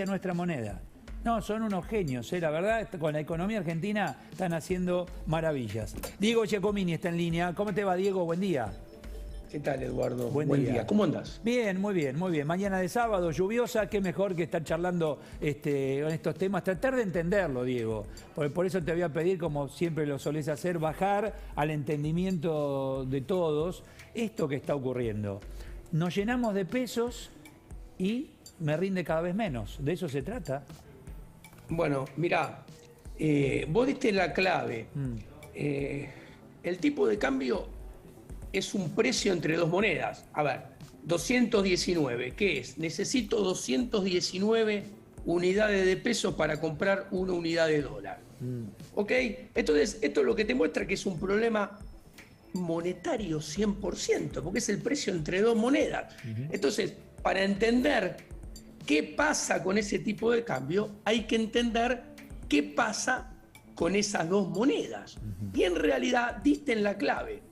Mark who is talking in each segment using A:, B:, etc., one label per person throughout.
A: nuestra moneda. No, son unos genios, la verdad, con la economía argentina están haciendo maravillas. Diego Giacomini está en línea. ¿Cómo te va, Diego? Buen día.
B: ¿Qué tal, Eduardo?
A: Buen día.
B: ¿Cómo andás?
A: Bien, muy bien, muy bien. Mañana de sábado, lluviosa, qué mejor que estar charlando con estos temas. Tratar de entenderlo, Diego. Por eso te voy a pedir, como siempre lo solés hacer, bajar al entendimiento de todos esto que está ocurriendo. Nos llenamos de pesos y me rinde cada vez menos. ¿De eso se trata?
B: Bueno, mirá, vos diste la clave. El tipo de cambio es un precio entre dos monedas. A ver, 219, ¿qué es? Necesito 219 unidades de peso para comprar una unidad de dólar. ¿Ok? Entonces, esto lo que te muestra que es un problema monetario 100%, porque es el precio entre dos monedas. Entonces, para entender qué pasa con ese tipo de cambio, hay que entender qué pasa con esas dos monedas. Y en realidad diste en la clave.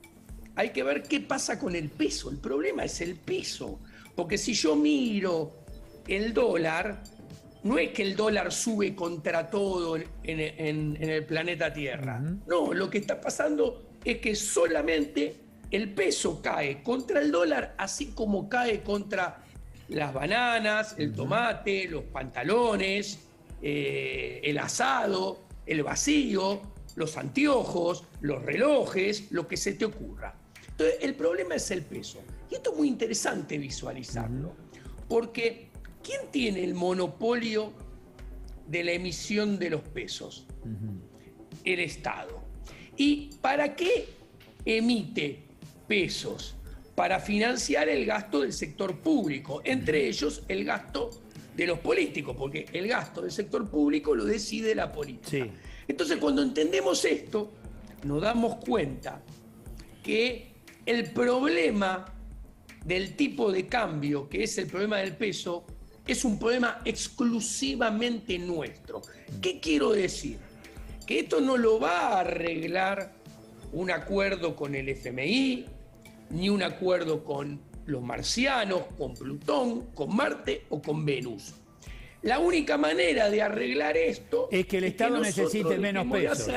B: Hay que ver qué pasa con el peso. El problema es el peso. Porque si yo miro el dólar, no es que el dólar sube contra todo en el planeta Tierra. No, lo que está pasando es que solamente el peso cae contra el dólar, así como cae contra las bananas, el tomate, los pantalones, el asado, el vacío, los anteojos, los relojes, lo que se te ocurra. Entonces, el problema es el peso. Y esto es muy interesante visualizarlo, porque ¿quién tiene el monopolio de la emisión de los pesos? El Estado. ¿Y para qué emite pesos? Para financiar el gasto del sector público, entre ellos el gasto de los políticos, porque el gasto del sector público lo decide la política. Sí. Entonces, cuando entendemos esto, nos damos cuenta que el problema del tipo de cambio, que es el problema del peso, es un problema exclusivamente nuestro. ¿Qué quiero decir? Que esto no lo va a arreglar un acuerdo con el FMI, ni un acuerdo con los marcianos, con Plutón, con Marte o con Venus. La única manera de arreglar esto
A: es que el Estado necesite menos pesos.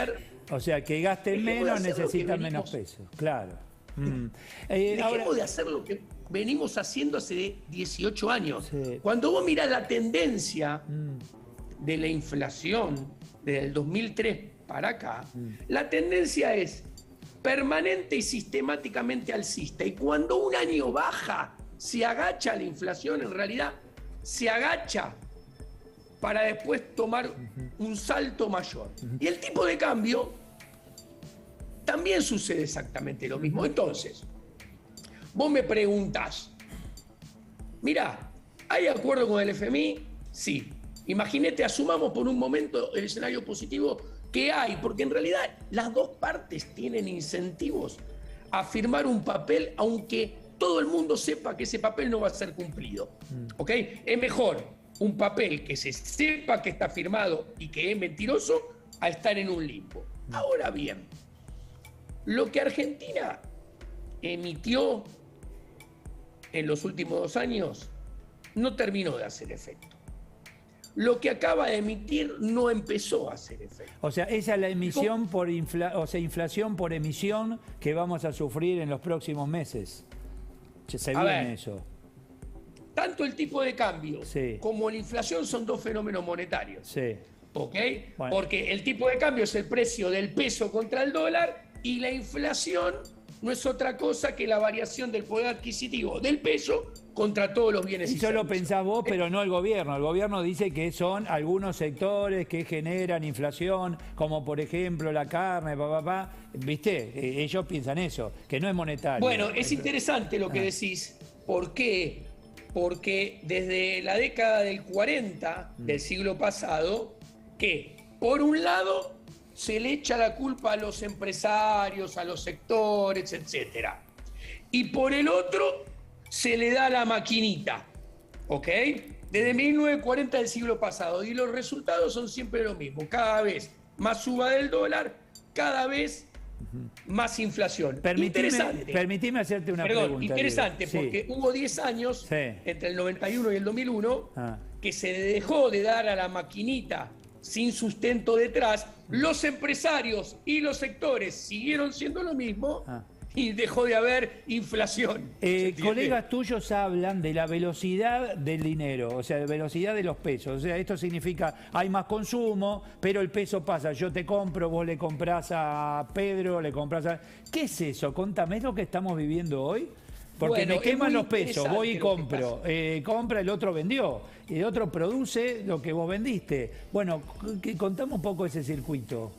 A: O sea, que gasten menos, necesitan menos pesos. Claro.
B: Dejemos de hacer lo que venimos haciendo hace 18 años. Sí. Cuando vos mirás la tendencia de la inflación desde el 2003 para acá, la tendencia es permanente y sistemáticamente alcista. Y cuando un año baja, se agacha la inflación, en realidad se agacha para después tomar un salto mayor. Y el tipo de cambio también sucede exactamente lo mismo. Entonces, vos me preguntás, mirá, ¿hay acuerdo con el FMI? Sí. Imagínate, asumamos por un momento el escenario positivo que hay, porque en realidad las dos partes tienen incentivos a firmar un papel, aunque todo el mundo sepa que ese papel no va a ser cumplido. ¿Ok? Es mejor un papel que se sepa que está firmado y que es mentiroso a estar en un limbo. Ahora bien, lo que Argentina emitió en los últimos 2 años no terminó de hacer efecto. Lo que acaba de emitir no empezó a hacer efecto.
A: O sea, esa es la emisión por inflación por emisión que vamos a sufrir en los próximos meses. Se viene eso.
B: Tanto el tipo de cambio como la inflación son dos fenómenos monetarios.
A: Sí.
B: ¿Ok? Bueno. Porque el tipo de cambio es el precio del peso contra el dólar y la inflación no es otra cosa que la variación del poder adquisitivo del peso contra todos los bienes y
A: servicios. Eso lo pensás vos, pero no el gobierno. El gobierno dice que son algunos sectores que generan inflación, como por ejemplo la carne, ¿viste? Ellos piensan eso, que no es monetario.
B: Bueno, es interesante lo que decís. ¿Por qué? Porque desde la década del 40 del siglo pasado, que por un lado se le echa la culpa a los empresarios, a los sectores, etc. Y por el otro se le da la maquinita, ¿ok? Desde 1940 del siglo pasado. Y los resultados son siempre lo mismo. Cada vez más suba del dólar, cada vez más inflación.
A: Permitime hacerte una pregunta.
B: Interesante, porque hubo 10 años, entre el 91 y el 2001, que se dejó de dar a la maquinita sin sustento detrás, los empresarios y los sectores siguieron siendo lo mismo y dejó de haber inflación.
A: Colegas tuyos hablan de la velocidad del dinero, o sea, de velocidad de los pesos. O sea, esto significa hay más consumo, pero el peso pasa. Yo te compro, vos le comprás a Pedro, le comprás a... ¿Qué es eso? Contame, ¿es lo que estamos viviendo hoy? Porque me queman los pesos, voy y compro. Compra, el otro vendió. Y el otro produce lo que vos vendiste. Bueno, contame un poco ese circuito.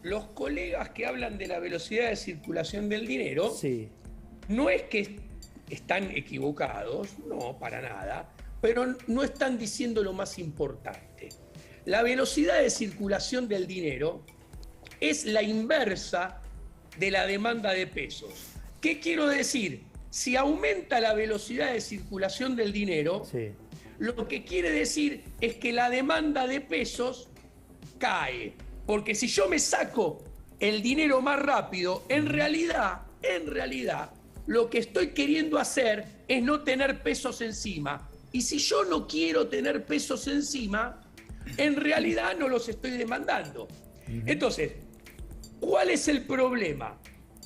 B: Los colegas que hablan de la velocidad de circulación del dinero,
A: sí,
B: no es que están equivocados, no, para nada, pero no están diciendo lo más importante. La velocidad de circulación del dinero es la inversa de la demanda de pesos. ¿Qué quiero decir? Si aumenta la velocidad de circulación del dinero, sí, lo que quiere decir es que la demanda de pesos cae. Porque si yo me saco el dinero más rápido, en realidad, lo que estoy queriendo hacer es no tener pesos encima. Y si yo no quiero tener pesos encima, en realidad no los estoy demandando. Entonces, ¿cuál es el problema?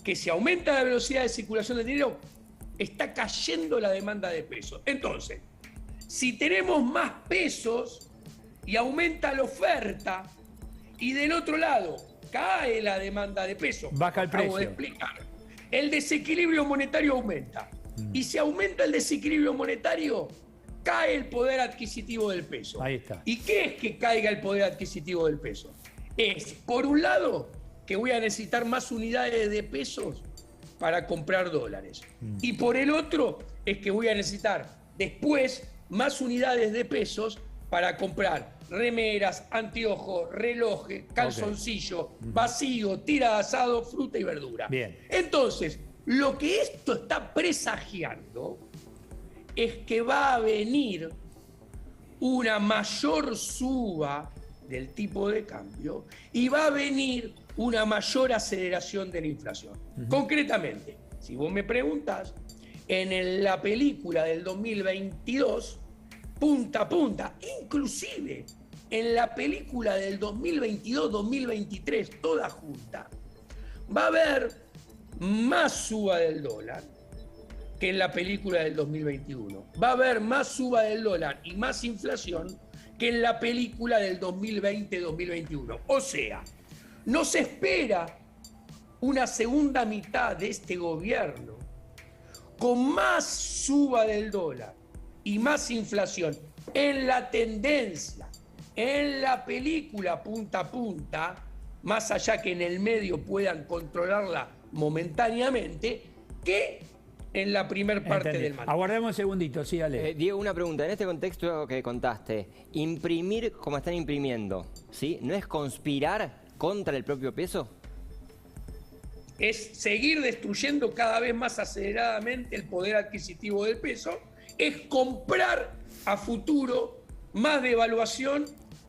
B: Que si aumenta la velocidad de circulación del dinero, está cayendo la demanda de pesos. Entonces, si tenemos más pesos y aumenta la oferta, y del otro lado cae la demanda de pesos,
A: baja el precio.
B: Acabo de explicar. El desequilibrio monetario aumenta. Y si aumenta el desequilibrio monetario, cae el poder adquisitivo del peso.
A: Ahí está.
B: ¿Y qué es que caiga el poder adquisitivo del peso? Es, por un lado, que voy a necesitar más unidades de pesos para comprar dólares. Y por el otro, es que voy a necesitar después más unidades de pesos para comprar remeras, anteojos, relojes, calzoncillo, vacío, tira de asado, fruta y verdura.
A: Bien.
B: Entonces, lo que esto está presagiando es que va a venir una mayor suba del tipo de cambio y va a venir una mayor aceleración de la inflación. Concretamente, si vos me preguntás, en la película del 2022, punta a punta, inclusive en la película del 2022-2023, toda junta, va a haber más suba del dólar que en la película del 2021. Va a haber más suba del dólar y más inflación que en la película del 2020-2021. O sea, no se espera una segunda mitad de este gobierno con más suba del dólar y más inflación en la tendencia, en la película punta a punta, más allá que en el medio puedan controlarla momentáneamente, que en la primer parte del mandato.
A: Aguardemos un segundito, sí, Ale.
C: Diego, una pregunta. En este contexto que contaste, imprimir como están imprimiendo, ¿sí? ¿No es conspirar contra el propio peso?
B: Es seguir destruyendo cada vez más aceleradamente el poder adquisitivo del peso, es comprar a futuro más devaluación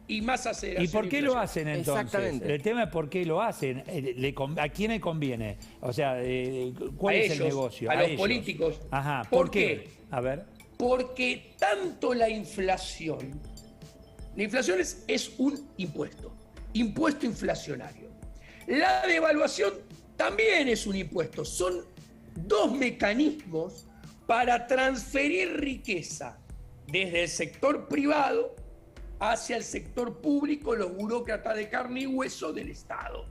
B: y más aceleración.
A: ¿Y por qué lo hacen entonces?
C: Exactamente.
A: El tema es por qué lo hacen. ¿A quién le conviene? O sea, ¿cuál es el negocio?
B: A los
A: ellos.
B: políticos.
A: Ajá.
B: ¿Por qué?
A: A ver.
B: Porque tanto la inflación es un impuesto inflacionario. La devaluación también es un impuesto. Son dos mecanismos para transferir riqueza desde el sector privado hacia el sector público, los burócratas de carne y hueso del Estado.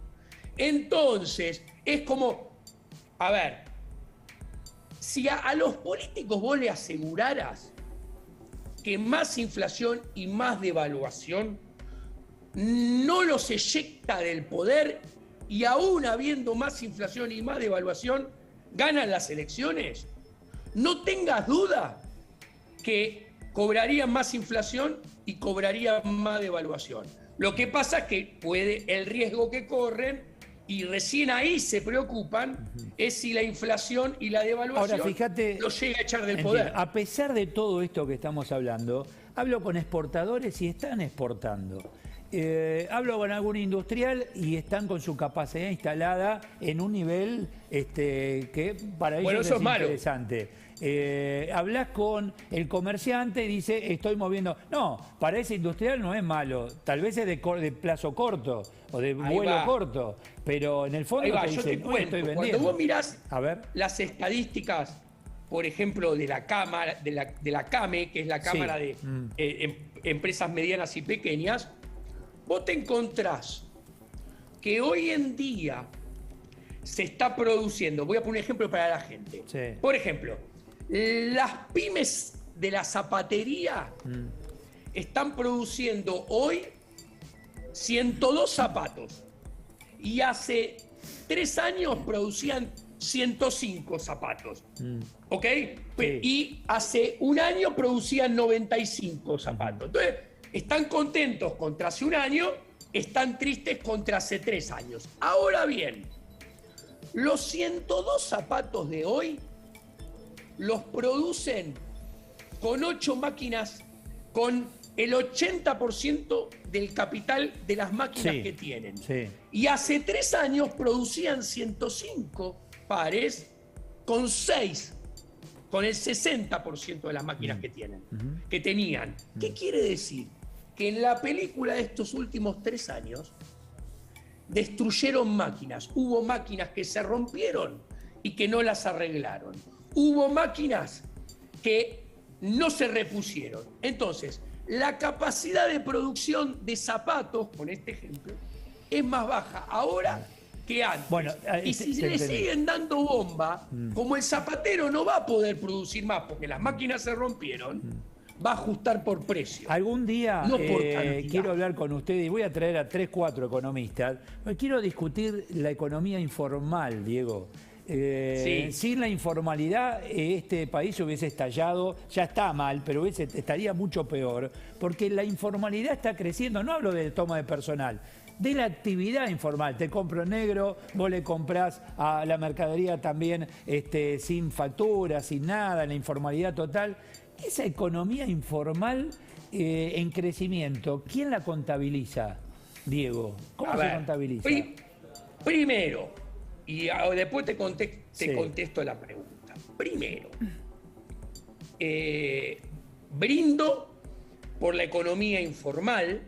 B: Entonces, es como, a ver, si a los políticos vos le aseguraras que más inflación y más devaluación no los eyecta del poder y aún habiendo más inflación y más devaluación, ganan las elecciones, no tengas duda que cobrarían más inflación y cobrarían más devaluación. Lo que pasa es que el riesgo que corren, y recién ahí se preocupan, es si la inflación y la devaluación los llega a echar del poder.
A: A pesar de todo esto que estamos hablando, hablo con exportadores y están exportando. Hablo con algún industrial y están con su capacidad instalada en un nivel que para ellos
B: Bueno, eso es malo.
A: interesante. Hablas con el comerciante y dice, estoy moviendo. No, para ese industrial no es malo. Tal vez es de plazo corto o de
B: Ahí
A: vuelo
B: va.
A: corto. Pero en el fondo
B: Ahí va,
A: te
B: yo
A: dicen,
B: te
A: "Hoy
B: cuento.
A: estoy
B: Cuando
A: vendiendo".
B: vos mirás
A: A ver.
B: las estadísticas, por ejemplo, de la Cámara, de la CAME, que es la Cámara
A: Sí.
B: de Empresas Medianas y Pequeñas, vos te encontrás que hoy en día se está produciendo, voy a poner un ejemplo para la gente.
A: Sí.
B: Por ejemplo, las pymes de la zapatería están produciendo hoy 102 zapatos y hace 3 años producían 105 zapatos. ¿Ok?
A: Sí.
B: Y hace un año producían 95 zapatos. Entonces, están contentos contra hace un año, están tristes contra hace 3 años. Ahora bien, los 102 zapatos de hoy los producen con 8 máquinas, con el 80% del capital de las máquinas
A: Sí,
B: que tienen.
A: sí.
B: Y hace 3 años producían 105 pares con 6, con el 60% de las máquinas que tienen, que tenían. ¿Qué quiere decir? Que en la película de estos últimos 3 años destruyeron máquinas. Hubo máquinas que se rompieron y que no las arreglaron. Hubo máquinas que no se repusieron. Entonces, la capacidad de producción de zapatos, con este ejemplo, es más baja ahora que antes.
A: Bueno,
B: y si
A: te
B: le
A: entendí.
B: siguen dando bomba, como el zapatero no va a poder producir más porque las máquinas se rompieron, va a ajustar por precio.
A: Algún día
B: No por cantidad.
A: quiero hablar con ustedes y voy a traer a 3, 4 economistas. Quiero discutir la economía informal, Diego.
B: Sí.
A: Sin la informalidad este país hubiese estallado, ya está mal, pero estaría mucho peor, porque la informalidad está creciendo. No hablo de toma de personal, de la actividad informal. Te compro en negro, vos le comprás a la mercadería también sin factura, sin nada, en la informalidad total. Esa economía informal en crecimiento, ¿quién la contabiliza, Diego? ¿Cómo
B: A
A: se
B: ver,
A: contabiliza?
B: Primero, y después te
A: Sí.
B: contesto la pregunta. Primero, brindo por la economía informal.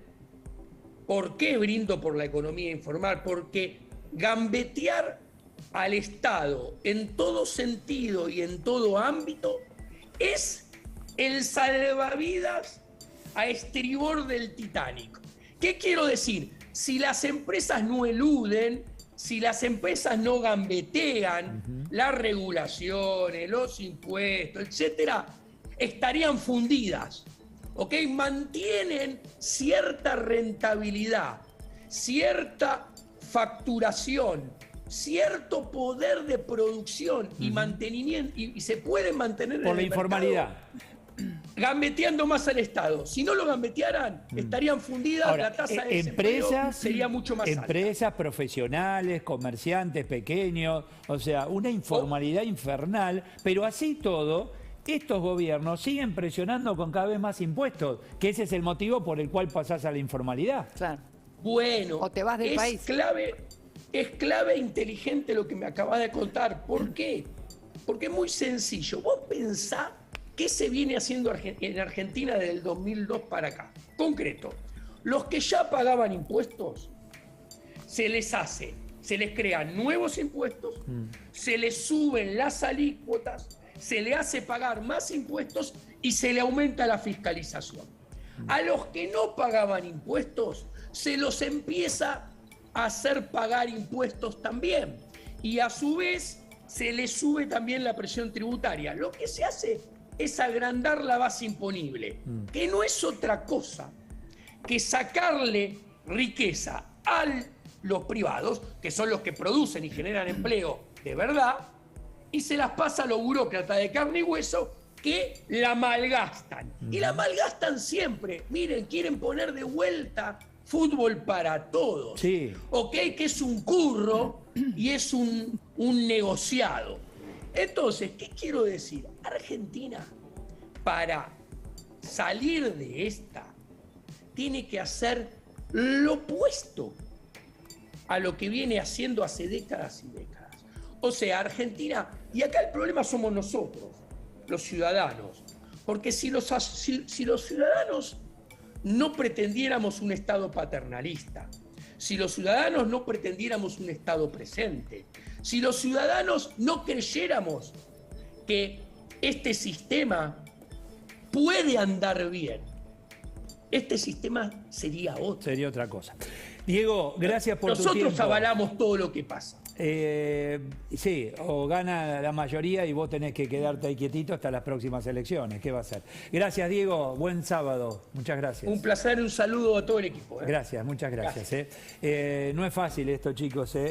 B: ¿Por qué brindo por la economía informal? Porque gambetear al Estado en todo sentido y en todo ámbito es el salvavidas a estribor del Titanic. ¿Qué quiero decir? Si las empresas no eluden, si las empresas no gambetean las regulaciones, los impuestos, etcétera, estarían fundidas. ¿Ok? Mantienen cierta rentabilidad, cierta facturación, cierto poder de producción y mantenimiento, y se pueden mantener
A: Por
B: en
A: la
B: el
A: informalidad.
B: mercado, gambeteando más al Estado. Si no lo gambetearan, estarían fundidas,
A: Ahora,
B: la tasa de desempleo
A: empresas,
B: sería mucho más alta.
A: empresas profesionales, comerciantes pequeños, o sea, una informalidad infernal, pero así todo, estos gobiernos siguen presionando con cada vez más impuestos, que ese es el motivo por el cual pasás a la informalidad.
D: Claro.
B: Bueno,
D: O te vas del país.
B: Es clave e inteligente lo que me acabas de contar. ¿Por qué? Porque es muy sencillo. Vos pensá qué se viene haciendo en Argentina desde el 2002 para acá. Concreto, los que ya pagaban impuestos, se les crean nuevos impuestos, se les suben las alícuotas, se le hace pagar más impuestos y se le aumenta la fiscalización. A los que no pagaban impuestos, se los empieza a hacer pagar impuestos también. Y a su vez, se les sube también la presión tributaria. Lo que se hace es agrandar la base imponible, que no es otra cosa que sacarle riqueza a los privados, que son los que producen y generan empleo de verdad, y se las pasa a los burócratas de carne y hueso que la malgastan. Y la malgastan siempre. Miren, quieren poner de vuelta fútbol para todos.
A: Sí.
B: ¿Ok? Que es un curro y es un negociado. Entonces, ¿qué quiero decir? Argentina, para salir de esta, tiene que hacer lo opuesto a lo que viene haciendo hace décadas y décadas. O sea, Argentina, y acá el problema somos nosotros, los ciudadanos, porque si los ciudadanos no pretendiéramos un Estado paternalista, si los ciudadanos no pretendiéramos un Estado presente, si los ciudadanos no creyéramos que este sistema puede andar bien, este sistema sería otro.
A: Sería otra cosa. Diego, gracias por tu tiempo.
B: Nosotros avalamos todo lo que pasa.
A: Sí, o gana la mayoría y vos tenés que quedarte ahí quietito hasta las próximas elecciones. ¿Qué va a ser? Gracias, Diego. Buen sábado. Muchas gracias.
B: Un placer y un saludo a todo el equipo.
A: Gracias, muchas gracias. No es fácil esto, chicos.